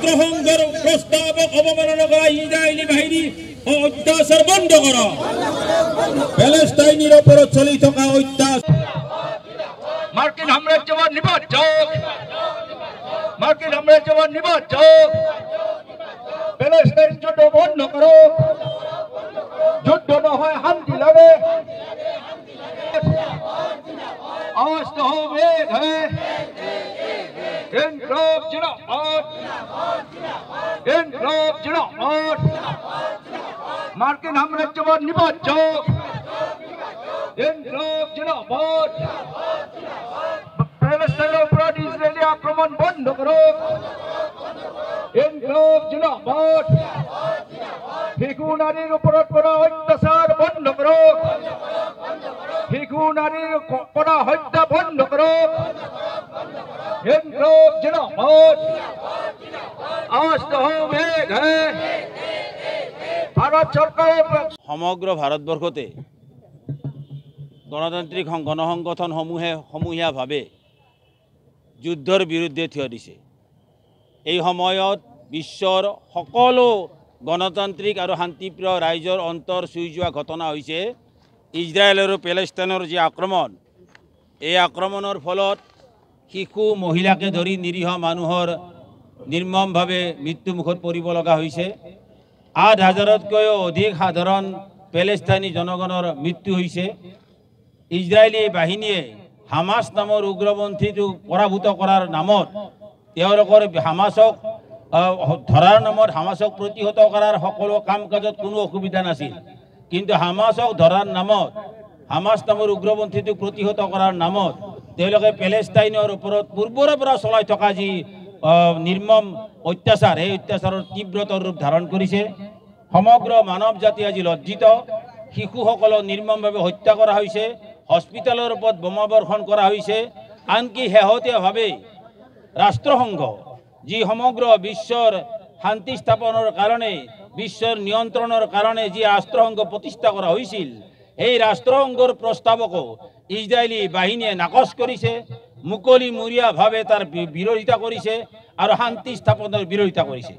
রাষ্ট্রসংঘের প্রস্তাবক অবমাননা করা ইসরায়েলি বাহিনী ও অত্যাচার বন্ধ করা প্যালেস্টাইনের উপর চলি থাকা অত্যাচার মার্কিন হামলার জবাব নির্বাচক মার্কিন হামলার জবাব নির্বাচক প্যালেস্টাইন যুদ্ধ বন্ধ করো যুদ্ধ না হয় শান্তি লাগে आज तो हम एक है इनकलाब जिंदाबाद इनकलाब जिंदाबाद मार्किन हमले जवाब निभाओ इनकलाब जिंदाबाद पैलेस्टाइन पर इजरायली आक्रमण बंद करो इनकलाब जिंदाबाद हिंदू नारीर ऊपर करा अत्याचार बंद करो हिंदू नारीर करा हत्या बंद करो इनकलाब जिंदाबाद आज तो हम एक है भारत सरकार समग्र भारतवर्षते गणतांत्रिक गणसंगठन समूहीयाभावे युद्धर बिरुद्धे थिय दिसे এই সময়ত বিশ্বৰ সকলো গণতান্ত্ৰিক আৰু শান্তিপ্ৰিয় ৰাইজৰ অন্তৰ চুই যোৱা ঘটনা হৈছে ইজৰাইল আৰু পেলেষ্টাইনৰ যি আক্ৰমণ এই আক্ৰমণৰ ফলত শিশু মহিলাকে ধৰি নিৰীহ মানুহৰ নিৰ্মমভাৱে মৃত্যুমুখত পৰিব লগা হৈছে ৮,০০০তকৈও অধিক সাধাৰণ পেলেষ্টাইনী জনগণৰ মৃত্যু হৈছে ইজৰাইলী বাহিনীয়ে হামাস নামৰ উগ্ৰপন্থীটো পৰাভূত কৰাৰ নামত তেওঁলোকৰ হামাসক ধৰাৰ নামত হামাসক প্ৰতিহত কৰাৰ সকলো কাম কাজত কোনো অসুবিধা নাছিল কিন্তু হামাসক ধৰাৰ নামত হামাস নামৰ উগ্ৰপন্থীটোক প্ৰতিহত কৰাৰ নামত তেওঁলোকে পেলেষ্টাইনৰ ওপৰত পূৰ্বৰে পৰা চলাই থকা যি নিৰ্মম অত্যাচাৰ এই অত্যাচাৰৰ তীব্ৰতৰ ৰূপ ধাৰণ কৰিছে সমগ্ৰ মানৱ জাতি আজি লজ্জিত শিশুসকলক নিৰ্মমভাৱে হত্যা কৰা হৈছে হস্পিটেলৰ ওপৰত বোমা বৰ্ষণ কৰা হৈছে আনকি শেহতীয়াভাৱে ৰাষ্ট্ৰসংঘ যি সমগ্ৰ বিশ্বৰ শান্তি স্থাপনৰ কাৰণে বিশ্বৰ নিয়ন্ত্ৰণৰ কাৰণে যি ৰাষ্ট্ৰসংঘ প্ৰতিষ্ঠা কৰা হৈছিল এই ৰাষ্ট্ৰসংঘৰ প্ৰস্তাৱকো ইজৰাইলী বাহিনীয়ে নাকচ কৰিছে মুকলিমূৰীয়াভাৱে তাৰ বিৰোধিতা কৰিছে আৰু শান্তি স্থাপনৰ বিৰোধিতা কৰিছে।